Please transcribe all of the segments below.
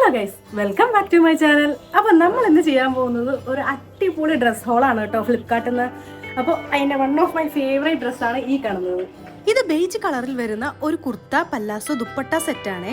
Hello guys, welcome back to my channel. അപ്പോൾ നമ്മൾ ഇന്ന് ചെയ്യാൻ പോകുന്നത് ഒരു അടിപൊളി ഡ്രസ് ഹോളാണ് കേട്ടോ, ഫ്ലിപ്കാർട്ടിൽ നിന്ന്. അപ്പോൾ അതിൻ്റെ വൺ ഓഫ് മൈ ഫേവറേറ്റ് ഡ്രസ്സാണ് ഈ കാണുന്നത്. ഇത് ബേജ് കളറിൽ വരുന്ന ഒരു കുർത്ത പല്ലാസോ ദുപ്പട്ട സെറ്റാണ്.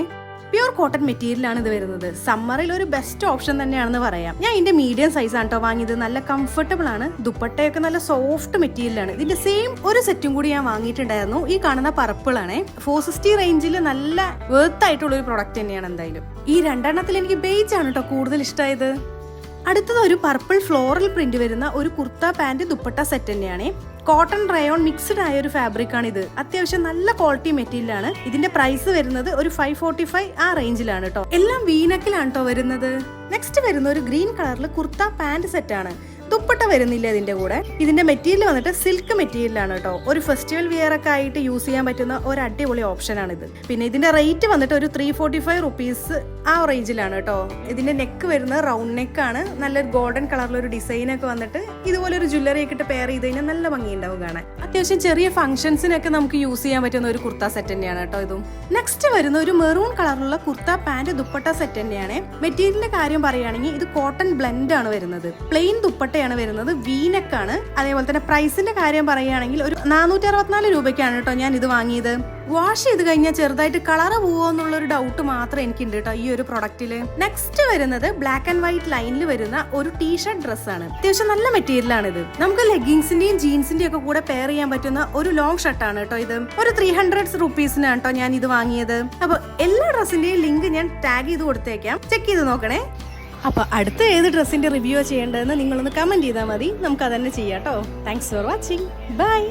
പ്യൂർ കോട്ടൺ മെറ്റീരിയലാണ് ഇത് വരുന്നത്. സമ്മറിൽ ഒരു ബെസ്റ്റ് ഓപ്ഷൻ തന്നെയാണെന്ന് പറയാം. ഞാൻ ഇതിന്റെ മീഡിയം സൈസ് ആണ് കേട്ടോ വാങ്ങിയത്. നല്ല കംഫർട്ടബിൾ ആണ്. ദുപ്പട്ടയൊക്കെ നല്ല സോഫ്റ്റ് മെറ്റീരിയലാണ്. ഇതിന്റെ സെയിം ഒരു സെറ്റും കൂടി ഞാൻ വാങ്ങിയിട്ടുണ്ടായിരുന്നു. ഈ കാണുന്ന പർപ്പിൾ ആണ്. 460 റേഞ്ചിൽ നല്ല വർത്ത് ആയിട്ടുള്ള ഒരു പ്രൊഡക്റ്റ് തന്നെയാണ്. എന്തായാലും ഈ രണ്ടെണ്ണത്തിൽ എനിക്ക് ബേജ് ആണ് കേട്ടോ കൂടുതൽ ഇഷ്ടമായത്. അടുത്തത് ഒരു പർപ്പിൾ ഫ്ലോറൽ പ്രിന്റ് വരുന്ന ഒരു കുർത്ത പാന്റ് ദുപ്പട്ട സെറ്റ് തന്നെയാണ്. കോട്ടൺ റയോൺ മിക്സ്ഡ് ആയ ഒരു ഫാബ്രിക് ആണ് ഇത്. അത്യാവശ്യം നല്ല ക്വാളിറ്റി മെറ്റീരിയൽ ആണ്. ഇതിന്റെ പ്രൈസ് വരുന്നത് ഒരു 545 ആ റേഞ്ചിലാണ് കേട്ടോ. എല്ലാം വീനക്കിലാണ് കേട്ടോ വരുന്നത്. നെക്സ്റ്റ് വരുന്ന ഒരു ഗ്രീൻ കളറിൽ കുർത്ത പാന്റ് സെറ്റ് ആണ്. ദുപ്പട്ട വരുന്നില്ല ഇതിന്റെ കൂടെ. ഇതിന്റെ മെറ്റീരിയൽ വന്നിട്ട് സിൽക്ക് മെറ്റീരിയൽ ആണ് കേട്ടോ. ഒരു ഫെസ്റ്റിവൽ വിയർ ഒക്കെ ആയിട്ട് യൂസ് ചെയ്യാൻ പറ്റുന്ന ഒരു അടിപൊളി ഓപ്ഷൻ ആണ് ഇത്. പിന്നെ ഇതിന്റെ റേറ്റ് വന്നിട്ട് ഒരു 345 റുപ്പീസ് ആ റേഞ്ചിലാണ് കേട്ടോ. ഇതിന്റെ നെക്ക് വരുന്നത് റൗണ്ട് നെക്ക് ആണ്. നല്ലൊരു ഗോൾഡൻ കളറിലൊരു ഡിസൈൻ ഒക്കെ വന്നിട്ട് ഇതുപോലെ ഒരു ജ്വല്ലറി ഒക്കെ ഇട്ട് പെയർ ചെയ്ത് കഴിഞ്ഞാൽ നല്ല ഭംഗിയുണ്ടാവും കാണാൻ. അത്യാവശ്യം ചെറിയ ഫംഗ്ഷൻസിനൊക്കെ നമുക്ക് യൂസ് ചെയ്യാൻ പറ്റുന്ന ഒരു കുർത്ത സെറ്റ് തന്നെയാണ് കേട്ടോ ഇതും. നെക്സ്റ്റ് വരുന്ന ഒരു മെറൂൺ കളറിലുള്ള കുർത്ത പാന്റ് ദുപ്പട്ട സെറ്റ് തന്നെയാണ്. മെറ്റീരിയലിന്റെ കാര്യം പറയുകയാണെങ്കിൽ ഇത് കോട്ടൺ ബ്ലെൻഡ് ആണ് വരുന്നത്. പ്ലെയിൻ ദുപ്പട്ടയാണ് വരുന്നത്. വീനെക്കാണ്. അതേപോലെ തന്നെ പ്രൈസിന്റെ കാര്യം പറയുകയാണെങ്കിൽ ഒരു 464 രൂപയ്ക്കാണ് കേട്ടോ ഞാൻ ഇത് വാങ്ങിയത്. വാഷ് ചെയ്ത് കഴിഞ്ഞാൽ ചെറുതായിട്ട് കളറ് പോവോ എന്നുള്ള ഒരു ഡൗട്ട് മാത്രം എനിക്കുണ്ട് കേട്ടോ ഈ ഒരു പ്രൊഡക്റ്റില്. നെക്സ്റ്റ് വരുന്നത് ബ്ലാക്ക് ആൻഡ് വൈറ്റ് ലൈനിൽ വരുന്ന ഒരു ടീഷർട്ട് ഡ്രസ്സാണ്. അത്യാവശ്യം നല്ല മെറ്റീരിയൽ ആണ് ഇത്. നമുക്ക് ലെഗിങ്സിന്റെയും ജീൻസിന്റെയും ഒക്കെ കൂടെ പെയർ ചെയ്യാൻ പറ്റുന്ന ഒരു ലോങ് ഷർട്ടാണ് കേട്ടോ ഇത്. ഒരു 300 റുപ്പീസിനാണ് കേട്ടോ ഞാൻ ഇത് വാങ്ങിയത്. അപ്പൊ എല്ലാ ഡ്രസ്സിന്റെയും ലിങ്ക് ഞാൻ ടാഗ് ചെയ്ത് കൊടുത്തേക്കാം, ചെക്ക് ചെയ്ത് നോക്കണേ. അപ്പൊ അടുത്ത ഏത് ഡ്രസ്സിന്റെ റിവ്യൂ ചെയ്യേണ്ടതെന്ന് നിങ്ങളൊന്ന് കമന്റ് ചെയ്താൽ മതി. നമുക്ക് അതന്നെ ചെയ്യാം കേട്ടോ. Thanks for watching. ബൈ.